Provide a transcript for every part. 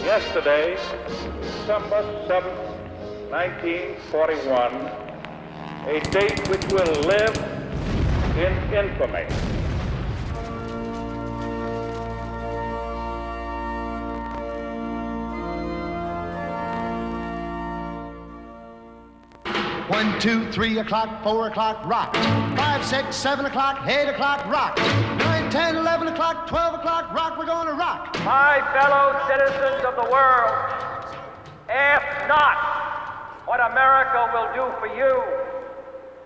Yesterday, December 7th, 1941, a date which will live in infamy. One, 2, 3 o'clock, 4 o'clock, rock. 5, 6, 7 o'clock, 8 o'clock, rock. 9, 10, 11 o'clock, 12 o'clock, rock. We're going to rock. My fellow citizens of the world, ask not what America will do for you,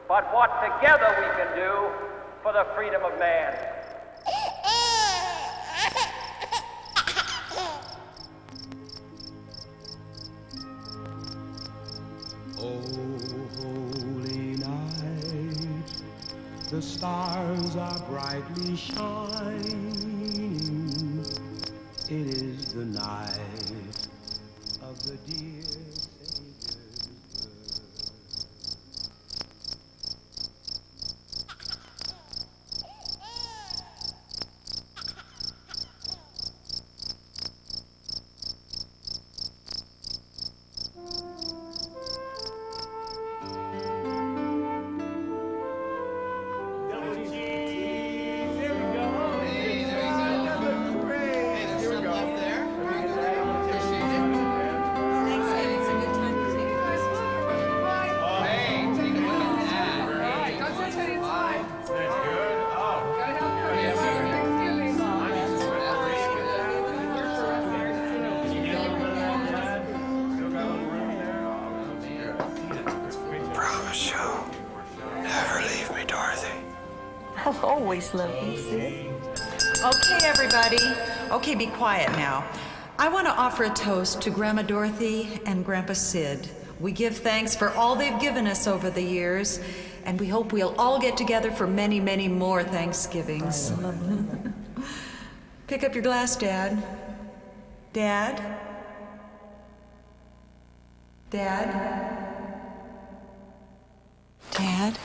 but what together we can do for the freedom of man. Oh, holy night, the stars are brightly shining. It is the night of the dear Savior's birth. I'll always love you, Sid. Okay, everybody. Okay, be quiet now. I want to offer a toast to Grandma Dorothy and Grandpa Sid. We give thanks for all they've given us over the years, and we hope we'll all get together for many, many more Thanksgivings. Pick up your glass, Dad. Dad? Dad? Dad?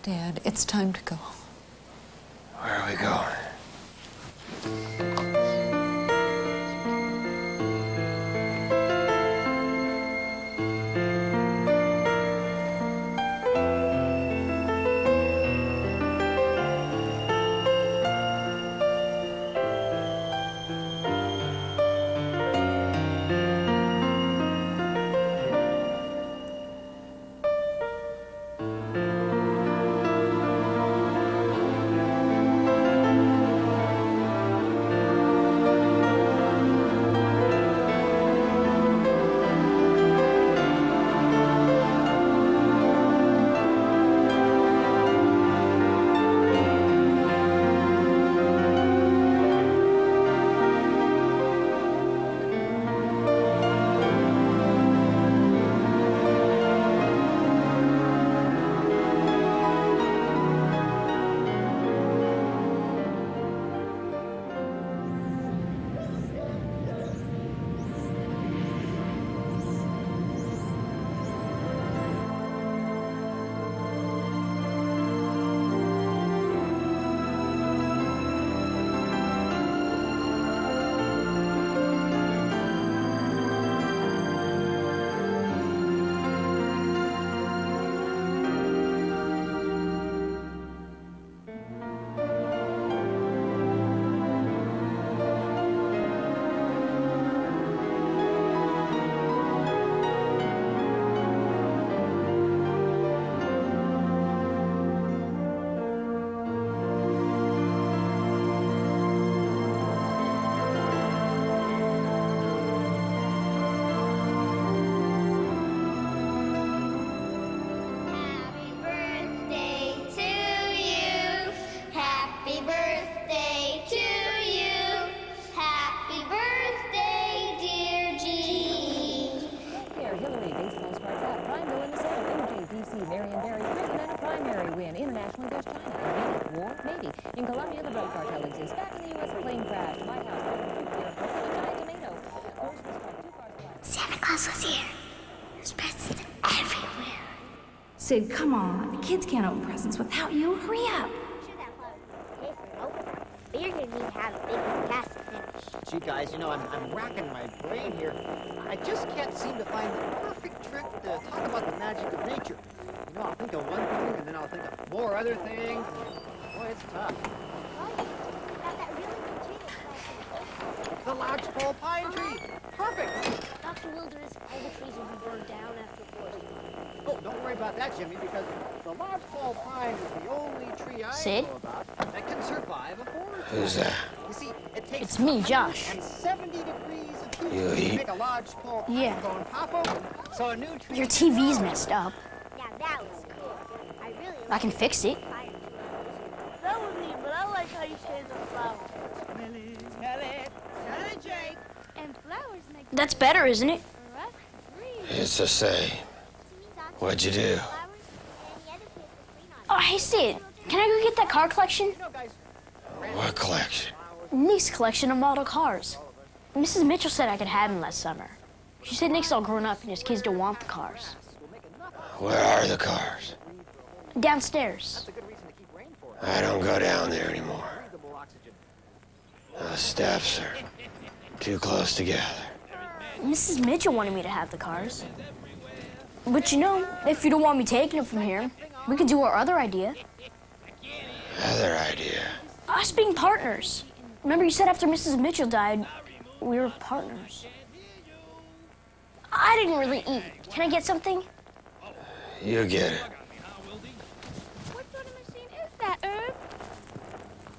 Dad, it's time to go. Where are we going? In Colombia, the drug cartel exists. Back in the U.S., a plane crash. White House, a giant tomato. Santa Claus was here. There's presents everywhere. Sid, come on. Kids can't open presents without you. Hurry up. But you're gonna need to have a big task to finish. Gee, guys, you know, I'm racking my brain here. I just can't seem to find the perfect trick to talk about the magic of nature. You know, I'll think of one thing, and then I'll think of more other things. Boy, it's tough. The lodgepole pine tree. Perfect. Dr. Wilderness, all the trees will be burned down after forest. Oh, don't worry about that, Jimmy, because the lodgepole pine is the only tree I know about that can survive a forest. Who's that? You see, it takes It's me, Josh. and 70 degrees of You heat to eat? make a lodgepole pine Yeah. cone pop open. So a new tree. Your TV's messed up. Yeah, that was cool. I really I can fix it. That was neat, but I like how you changed the flowers. Jake. And flowers make That's better, isn't it? rough green. It's the same. What'd you do? Oh, hey, Sid. Can I go get that car collection? What collection? Nick's collection of model cars. Mrs. Mitchell said I could have them last summer. She said Nick's all grown up and his kids don't want the cars. Where are the cars? Downstairs. I don't go down there anymore. The steps are too close together. Mrs. Mitchell wanted me to have the cars. But you know, if you don't want me taking them from here, we could do our other idea. Other idea. Us being partners. Remember you said after Mrs. Mitchell died, we were partners. I didn't really eat. Can I get something? You get it. What sort of machine is that, Herb?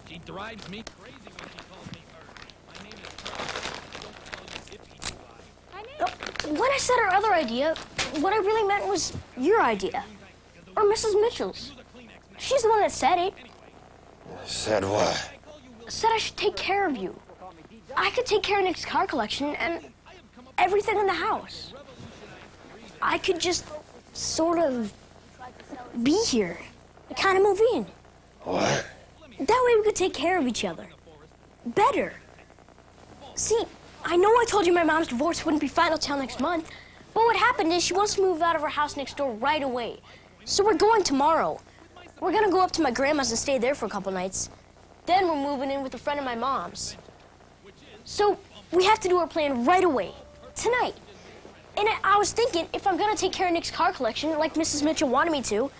She drives me crazy when she calls me Herb. My name is Herb. Don't call you Zippy, When I said our other idea, what I really meant was your idea. Or Mrs. Mitchell's. She's the one that said it. Said what? Said I should take care of you. I could take care of Nick's car collection and everything in the house. I could just sort of be here. Kind of move in. What? That way we could take care of each other. Better. See, I know I told you my mom's divorce wouldn't be final till next month, but what happened is she wants to move out of her house next door right away. So we're going tomorrow. We're gonna go up to my grandma's and stay there for a couple nights. Then we're moving in with a friend of my mom's. So we have to do our plan right away, tonight. And I was thinking, if I'm gonna take care of Nick's car collection, like Mrs. Mitchell wanted me to,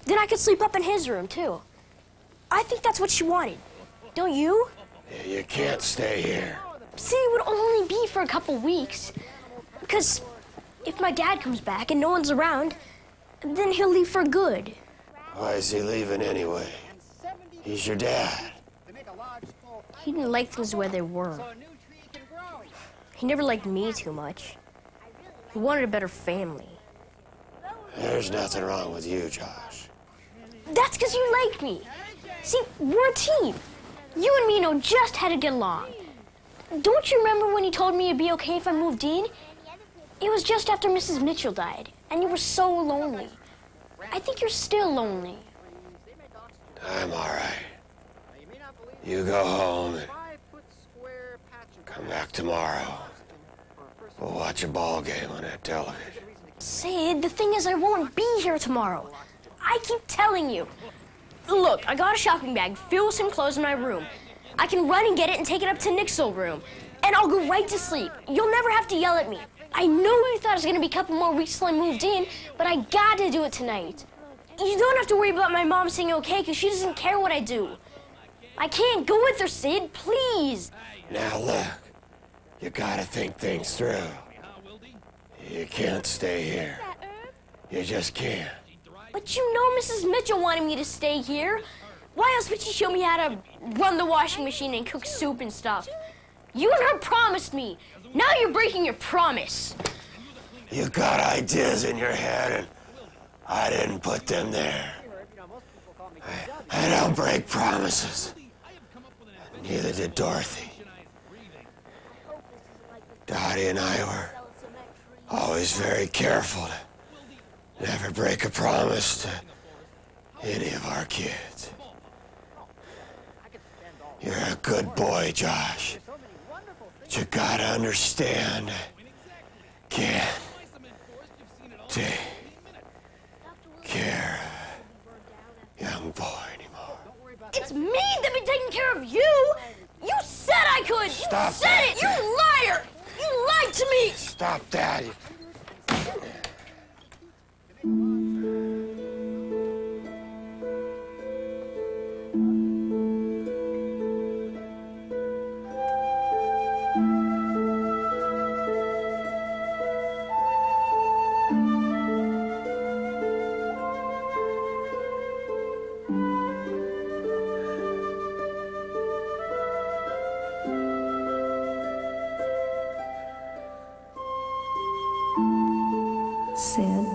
then I could sleep up in his room, too. I think that's what she wanted. Don't you? You can't stay here. See, it would only be for a couple weeks. Because if my dad comes back and no one's around, then he'll leave for good. Why is he leaving anyway? He's your dad. He didn't like things the way they were. He never liked me too much. He wanted a better family. There's nothing wrong with you, Josh. That's because you like me. See, we're a team. You and me know just how to get along. Don't you remember when you told me it'd be okay if I moved in? It was just after Mrs. Mitchell died, and you were so lonely. I think you're still lonely. I'm all right. You go home and come back tomorrow. We'll watch a ball game on that television. Sid, the thing is I won't be here tomorrow. I keep telling you. Look, I got a shopping bag filled with some clothes in my room. I can run and get it and take it up to Nick's old room. And I'll go right to sleep. You'll never have to yell at me. I know you thought it was going to be a couple more weeks till I moved in, but I got to do it tonight. You don't have to worry about my mom saying okay, because she doesn't care what I do. I can't go with her, Sid, please. Now look, you gotta think things through. You can't stay here. You just can't. But you know Mrs. Mitchell wanted me to stay here. Why else would she show me how to run the washing machine and cook soup and stuff? You and her promised me. Now you're breaking your promise. You got ideas in your head and I didn't put them there. I don't break promises. Neither did Dorothy. Dottie and I were always very careful to never break a promise to any of our kids. You're a good boy, Josh. But you gotta understand, can't take care that. Sid,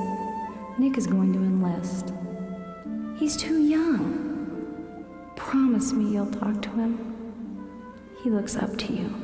Nick is going to enlist. He's too young. Promise me you'll talk to him. He looks up to you.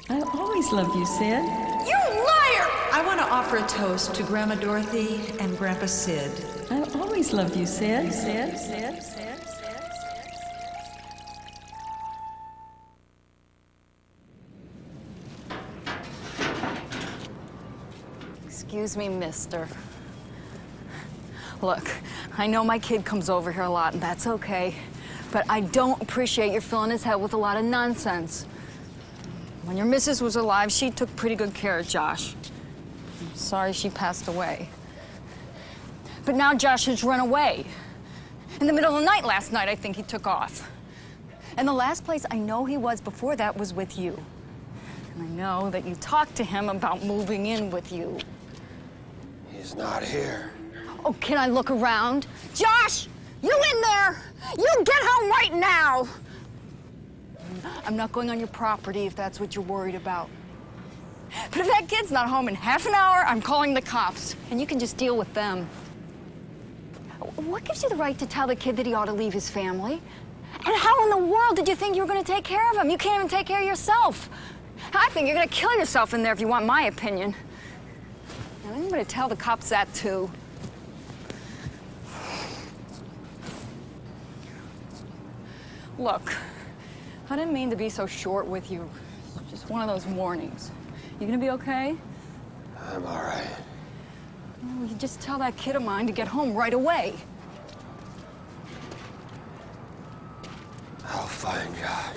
I always loved you, Sid. You liar! I want to offer a toast to Grandma Dorothy and Grandpa Sid. I always loved you, Sid. Excuse me, mister. Look, I know my kid comes over here a lot, and that's okay. But I don't appreciate your filling his head with a lot of nonsense. When your missus was alive, she took pretty good care of Josh. I'm sorry she passed away. But now Josh has run away. In the middle of the night last night, I think he took off. And the last place I know he was before that was with you. And I know that you talked to him about moving in with you. He's not here. Oh, can I look around? Josh, you in there? You get home right now! I'm not going on your property if that's what you're worried about. But if that kid's not home in half an hour, I'm calling the cops, and you can just deal with them. What gives you the right to tell the kid that he ought to leave his family? And how in the world did you think you were going to take care of him? You can't even take care of yourself. I think you're going to kill yourself in there if you want my opinion. And I'm going to tell the cops that, too. Look, I didn't mean to be so short with you. It's just one of those mornings. You gonna be okay? I'm all right. Oh, you just tell that kid of mine to get home right away. I'll find Josh.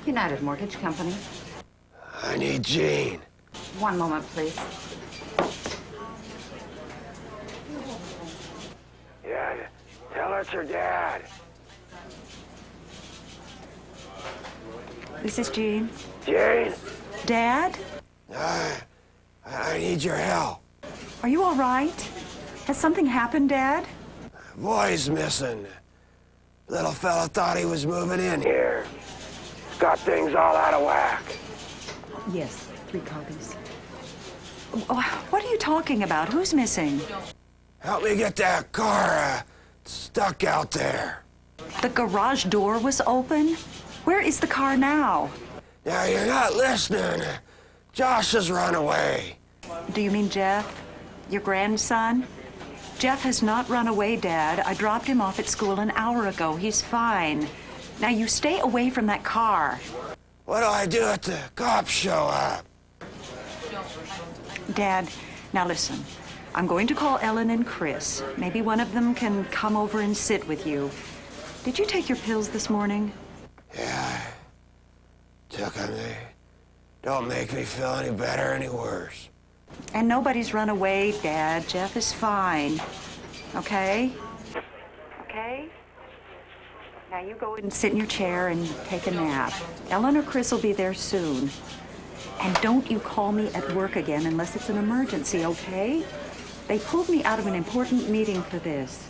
United Mortgage Company. I need Jean. One moment, please. Yeah, tell her it's her dad. This is Jean. Jane? Dad? I need your help. Are you all right? Has something happened, Dad? Boy's missing. Little fella thought he was moving in here. Got things all out of whack. Yes, 3 copies. What are you talking about? Who's missing? Help me get that car stuck out there. The garage door was open? Where is the car now? Now, you're not listening. Josh has run away. Do you mean Jeff? Your grandson? Jeff has not run away, Dad. I dropped him off at school an hour ago. He's fine. Now, you stay away from that car. What do I do if the cops show up? Dad, now listen. I'm going to call Ellen and Chris. Maybe one of them can come over and sit with you. Did you take your pills this morning? Yeah, I took them. They don't make me feel any better, any worse. And nobody's run away, Dad. Jeff is fine. Okay? Okay? Now you go and sit in your chair and take a nap. Ellen or Chris will be there soon. And don't you call me at work again unless it's an emergency, okay? They pulled me out of an important meeting for this.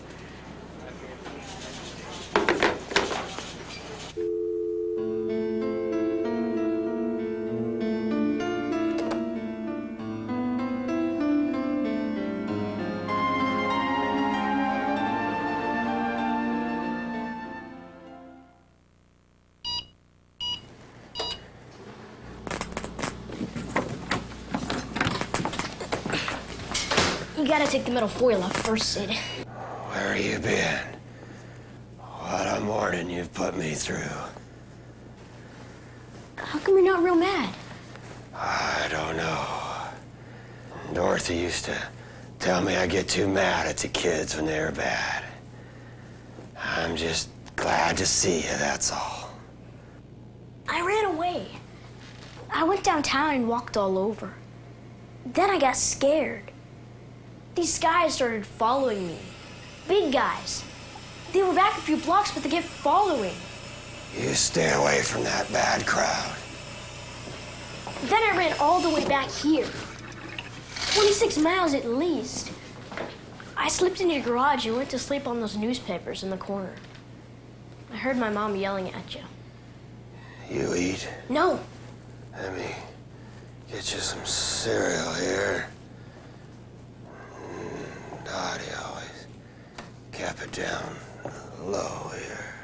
We gotta take the metal foil off first, Sid. Where you been? What a morning you've put me through. How come you're not real mad? I don't know. Dorothy used to tell me I get too mad at the kids when they're bad. I'm just glad to see you, that's all. I ran away. I went downtown and walked all over. Then I got scared. These guys started following me. Big guys. They were back a few blocks, but they kept following. You stay away from that bad crowd. Then I ran all the way back here. 26 miles at least. I slipped into your garage and went to sleep on those newspapers in the corner. I heard my mom yelling at you. You eat? No. Let me get you some cereal here. Dottie always kept it down low here.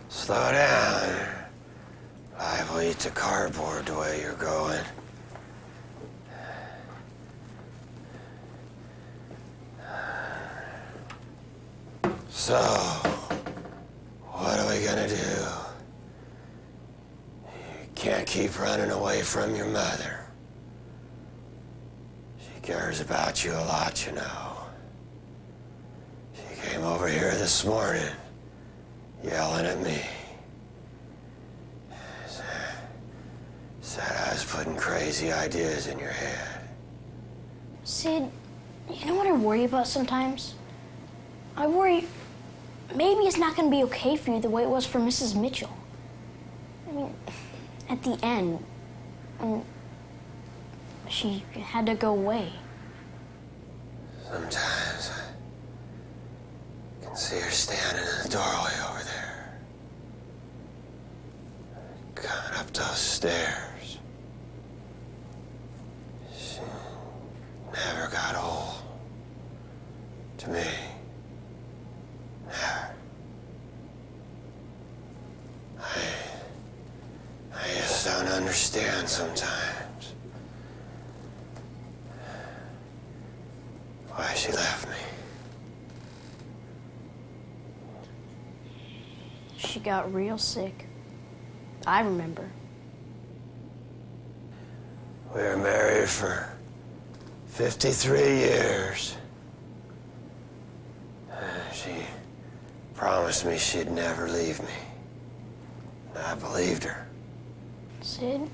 Slow down. Liable eat the cardboard the way you're going. So, what are we gonna do? You can't keep running away from your mother. She cares about you a lot, you know. She came over here this morning, yelling at me. Said I was putting crazy ideas in your head. Sid, you know what I worry about sometimes? I worry maybe it's not going to be okay for you the way it was for Mrs. Mitchell. I mean, at the end, when she had to go away. Sometimes I can see her standing in the doorway over there. Coming up those stairs. She never got old. To me. Never. I just don't understand sometimes why she left me. She got real sick. I remember. We were married for 53 years. She promised me she'd never leave me. I believed her. Sid,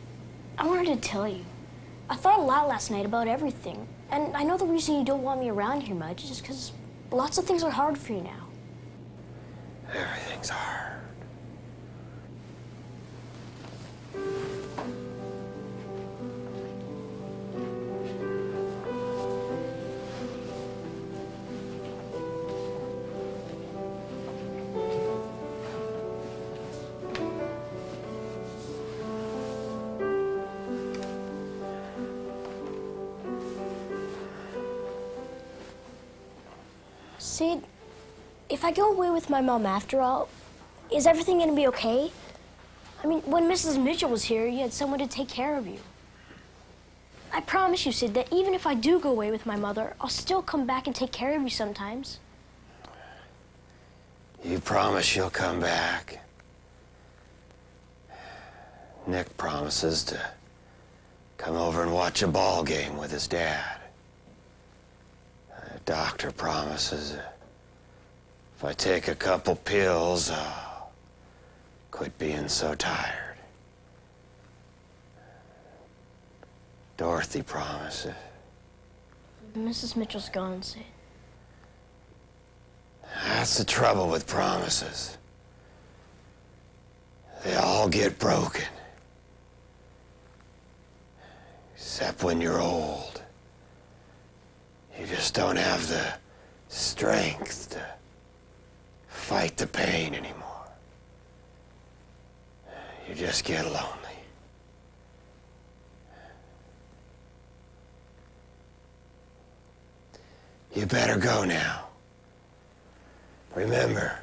I wanted to tell you. I thought a lot last night about everything. And I know the reason you don't want me around here much is just because lots of things are hard for you now. Everything's hard. Sid, if I go away with my mom after all, is everything going to be okay? I mean, when Mrs. Mitchell was here, you had someone to take care of you. I promise you, Sid, that even if I do go away with my mother, I'll still come back and take care of you sometimes. You promise you'll come back. Nick promises to come over and watch a ball game with his dad. The doctor promises if I take a couple pills, I'll quit being so tired. Dorothy promises. Mrs. Mitchell's gone, Sid. That's the trouble with promises. They all get broken. Except when you're old. You just don't have the strength to fight the pain anymore. You just get lonely. You better go now. Remember,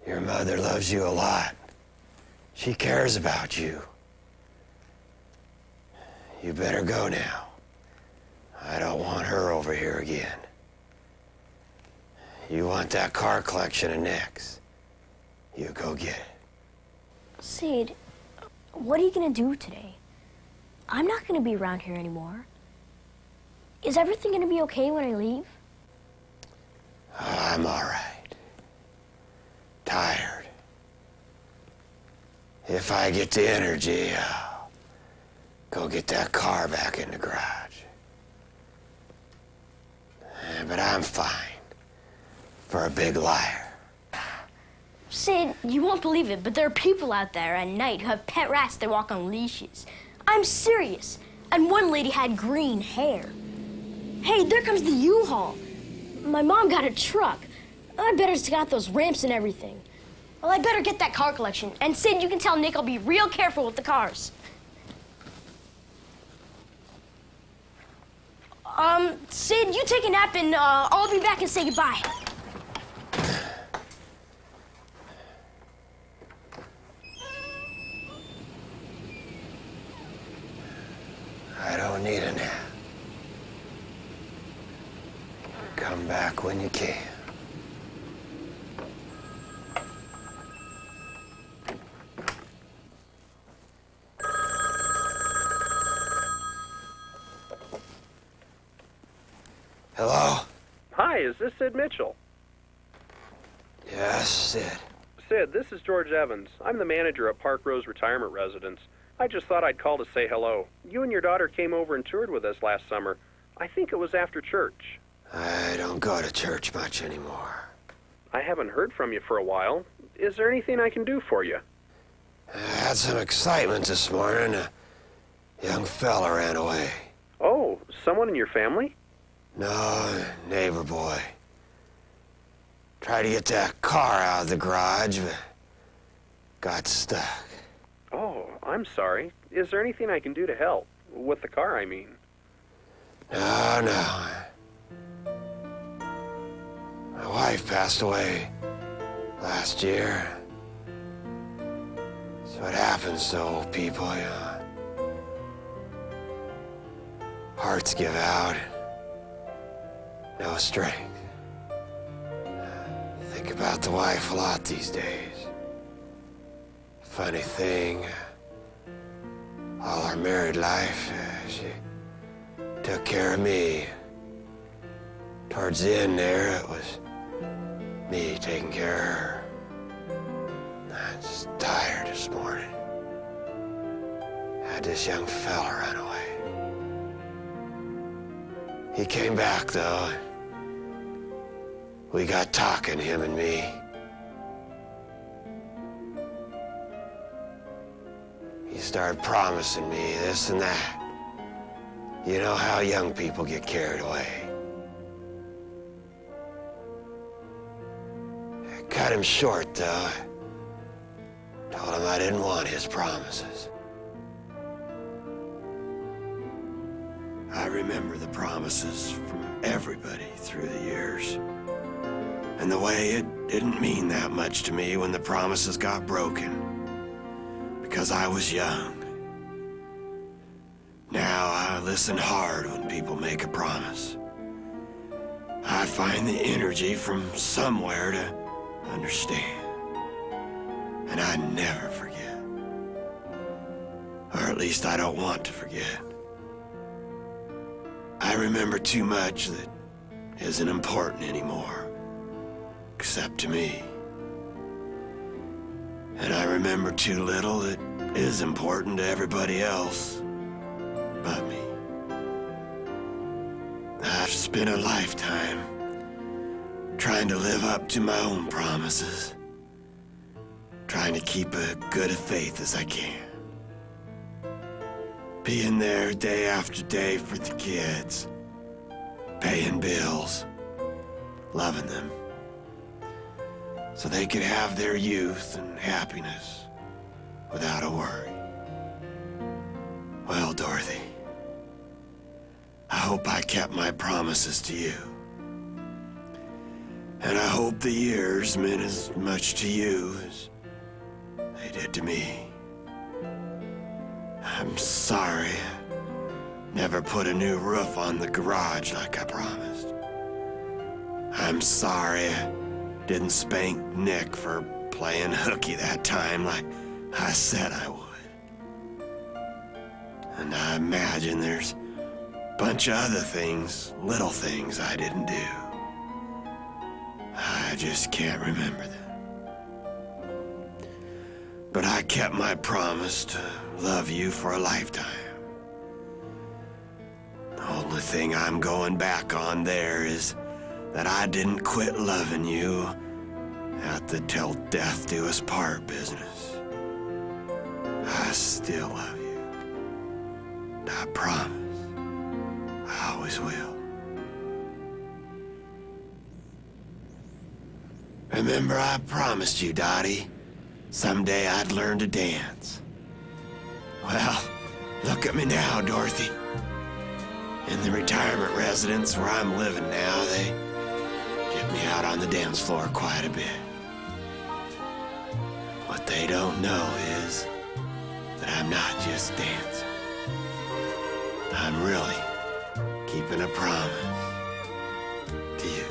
your mother loves you a lot. She cares about you. You better go now. I don't want her over here again. You want that car collection of Nick's? You go get it. Sid, what are you gonna do today? I'm not gonna be around here anymore. Is everything gonna be okay when I leave? I'm all right. Tired. If I get the energy, I'll go get that car back in the garage. But I'm fine. For a big liar. Sid, you won't believe it, but there are people out there at night who have pet rats that walk on leashes. I'm serious. And one lady had green hair. Hey, there comes the U-Haul. My mom got a truck. I bet it's got those ramps and everything. Well, I better get that car collection. And Sid, you can tell Nick I'll be real careful with the cars. Sid, you take a nap and I'll be back and say goodbye. I don't need a nap. Come back when you can. Hello? Hi, is this Sid Mitchell? Yes, Sid. Sid, this is George Evans. I'm the manager at Park Rose Retirement Residence. I just thought I'd call to say hello. You and your daughter came over and toured with us last summer. I think it was after church. I don't go to church much anymore. I haven't heard from you for a while. Is there anything I can do for you? I had some excitement this morning. A young fella ran away. Oh, someone in your family? No, a neighbor boy. Tried to get that car out of the garage, but got stuck. Oh, I'm sorry. Is there anything I can do to help? With the car, I mean. No. My wife passed away last year. That's what happens to old people, you know. Hearts give out. No strength. Think about the wife a lot these days. Funny thing, all our married life, she took care of me. Towards the end there, it was me taking care of her. I'm just tired this morning. Had this young fella run away. He came back, though. We got talking, him and me. He started promising me this and that. You know how young people get carried away. I cut him short, though. Told him I didn't want his promises. I remember the promises from everybody through the years. And the way it didn't mean that much to me when the promises got broken. Because I was young. Now I listen hard when people make a promise. I find the energy from somewhere to understand. And I never forget. Or at least I don't want to forget. I remember too much that isn't important anymore, except to me. And I remember too little that is important to everybody else but me. I've spent a lifetime trying to live up to my own promises, trying to keep as good a faith as I can. Being there day after day for the kids, paying bills, loving them, so they could have their youth and happiness without a worry. Well, Dorothy, I hope I kept my promises to you. And I hope the years meant as much to you as they did to me. I'm sorry I never put a new roof on the garage like I promised. I'm sorry I didn't spank Nick for playing hooky that time like I said I would. And I imagine there's a bunch of other things, little things I didn't do. I just can't remember them. But I kept my promise to love you for a lifetime. The only thing I'm going back on there is that I didn't quit loving you at the till death do us part business. I still love you. And I promise I always will. Remember, I promised you, Dottie, someday I'd learn to dance. Well, look at me now, Dorothy. In the retirement residence where I'm living now, they get me out on the dance floor quite a bit. What they don't know is that I'm not just dancing. I'm really keeping a promise to you.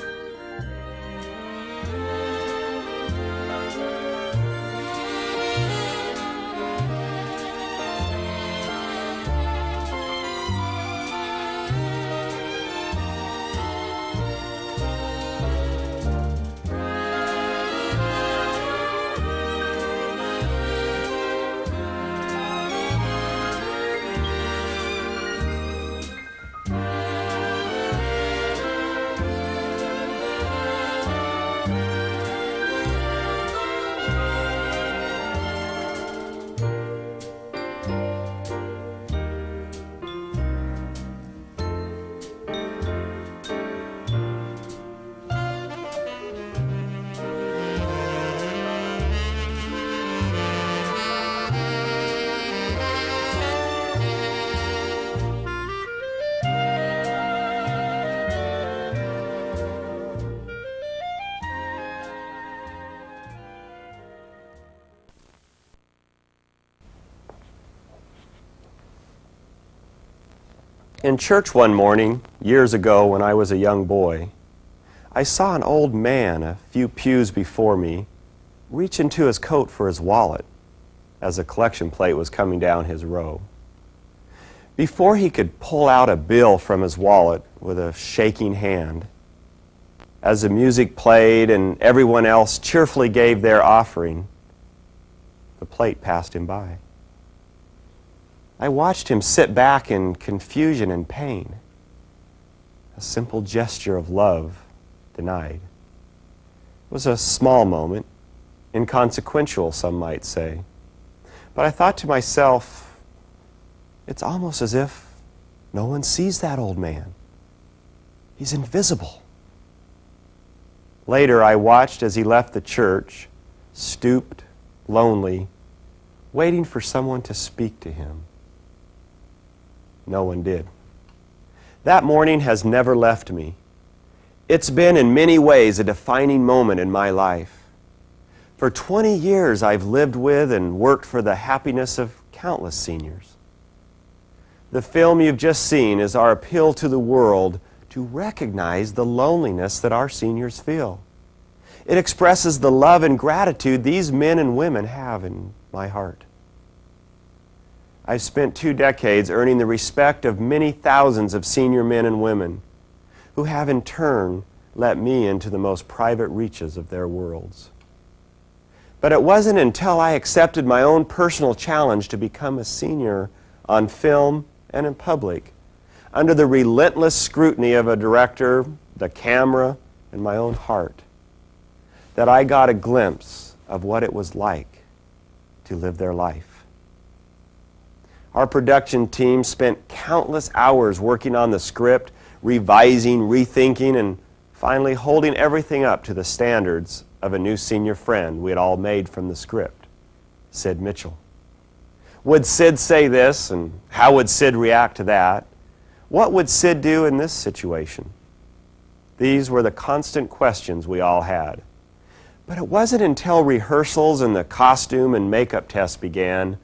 In church one morning, years ago when I was a young boy, I saw an old man a few pews before me reach into his coat for his wallet as a collection plate was coming down his row. Before he could pull out a bill from his wallet with a shaking hand, as the music played and everyone else cheerfully gave their offering, the plate passed him by. I watched him sit back in confusion and pain, a simple gesture of love denied. It was a small moment, inconsequential, some might say. But I thought to myself, it's almost as if no one sees that old man. He's invisible. Later, I watched as he left the church, stooped, lonely, waiting for someone to speak to him. No one did. That morning has never left me. It's been in many ways a defining moment in my life. For 20 years I've lived with and worked for the happiness of countless seniors. The film you've just seen is our appeal to the world to recognize the loneliness that our seniors feel. It expresses the love and gratitude these men and women have in my heart. I've spent 2 decades earning the respect of many thousands of senior men and women who have in turn let me into the most private reaches of their worlds. But it wasn't until I accepted my own personal challenge to become a senior on film and in public, under the relentless scrutiny of a director, the camera, and my own heart, that I got a glimpse of what it was like to live their life. Our production team spent countless hours working on the script, revising, rethinking, and finally holding everything up to the standards of a new senior friend we had all made from the script, Sid Mitchell. Would Sid say this, and how would Sid react to that? What would Sid do in this situation? These were the constant questions we all had. But it wasn't until rehearsals and the costume and makeup tests began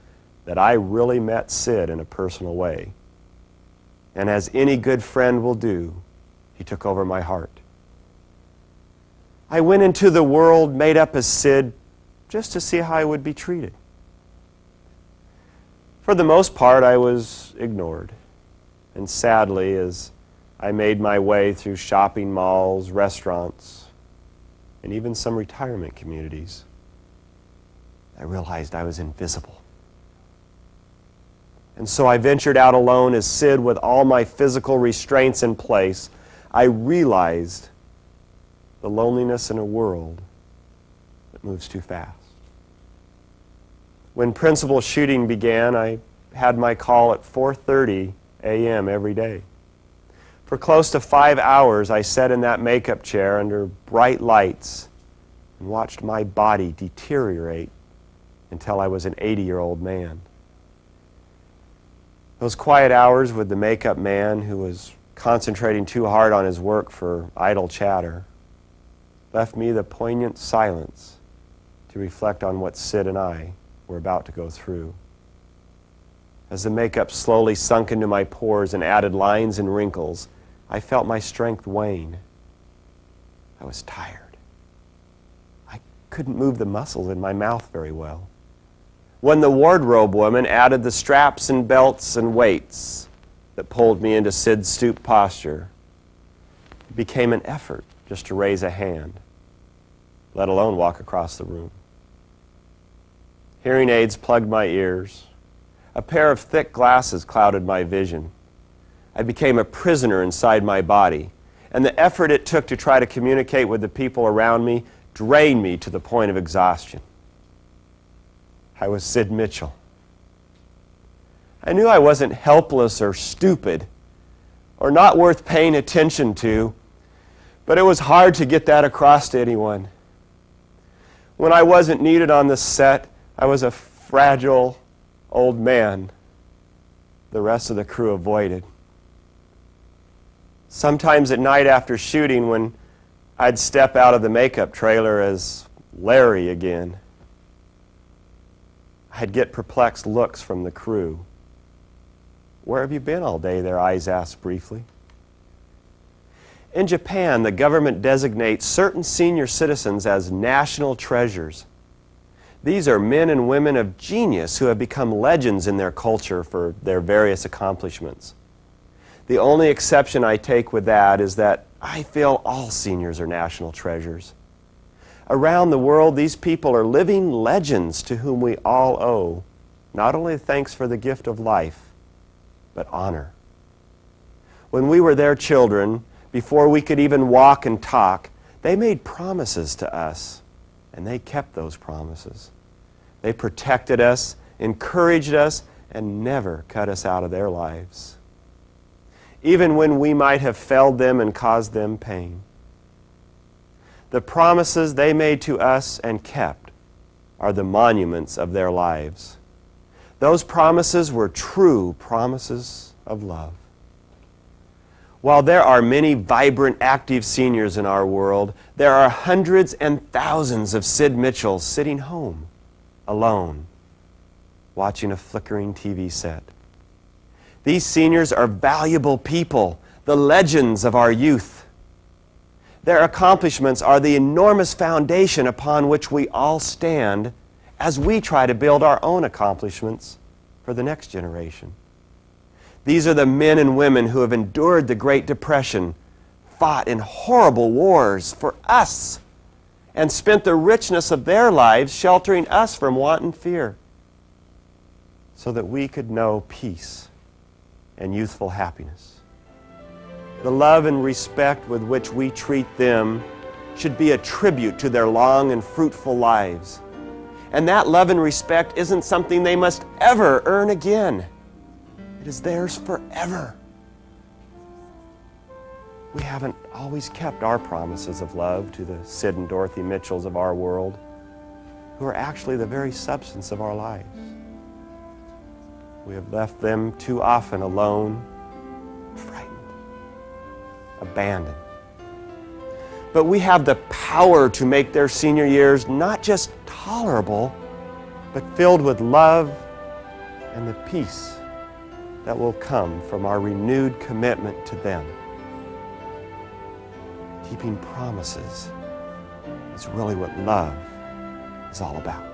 that I really met Sid in a personal way. And as any good friend will do, he took over my heart. I went into the world made up as Sid just to see how I would be treated. For the most part, I was ignored. And sadly, as I made my way through shopping malls, restaurants, and even some retirement communities, I realized I was invisible. And so I ventured out alone as Sid with all my physical restraints in place. I realized the loneliness in a world that moves too fast. When principal shooting began, I had my call at 4:30 a.m. every day. For close to 5 hours, I sat in that makeup chair under bright lights and watched my body deteriorate until I was an 80-year-old man. Those quiet hours with the makeup man who was concentrating too hard on his work for idle chatter left me the poignant silence to reflect on what Sid and I were about to go through. As the makeup slowly sunk into my pores and added lines and wrinkles, I felt my strength wane. I was tired. I couldn't move the muscles in my mouth very well. When the wardrobe woman added the straps and belts and weights that pulled me into Sid's stoop posture, it became an effort just to raise a hand, let alone walk across the room. Hearing aids plugged my ears. A pair of thick glasses clouded my vision. I became a prisoner inside my body, and the effort it took to try to communicate with the people around me drained me to the point of exhaustion. I was Sid Mitchell. I knew I wasn't helpless or stupid or not worth paying attention to, but it was hard to get that across to anyone. When I wasn't needed on the set, I was a fragile old man the rest of the crew avoided. Sometimes at night after shooting, when I'd step out of the makeup trailer as Larry again, I'd get perplexed looks from the crew. "Where have you been all day?" their eyes asked briefly. In Japan, the government designates certain senior citizens as national treasures. These are men and women of genius who have become legends in their culture for their various accomplishments. The only exception I take with that is that I feel all seniors are national treasures. Around the world, these people are living legends to whom we all owe not only thanks for the gift of life, but honor. When we were their children, before we could even walk and talk, they made promises to us, and they kept those promises. They protected us, encouraged us, and never cut us out of their lives, even when we might have failed them and caused them pain. The promises they made to us and kept are the monuments of their lives. Those promises were true promises of love. While there are many vibrant, active seniors in our world, there are hundreds and thousands of Sid Mitchells sitting home, alone, watching a flickering TV set. These seniors are valuable people, the legends of our youth. Their accomplishments are the enormous foundation upon which we all stand as we try to build our own accomplishments for the next generation. These are the men and women who have endured the Great Depression, fought in horrible wars for us, and spent the richness of their lives sheltering us from want and fear so that we could know peace and youthful happiness. The love and respect with which we treat them should be a tribute to their long and fruitful lives. And that love and respect isn't something they must ever earn again. It is theirs forever. We haven't always kept our promises of love to the Sid and Dorothy Mitchells of our world, who are actually the very substance of our lives. We have left them too often alone, frightened, abandoned, but we have the power to make their senior years not just tolerable, but filled with love and the peace that will come from our renewed commitment to them. Keeping promises is really what love is all about.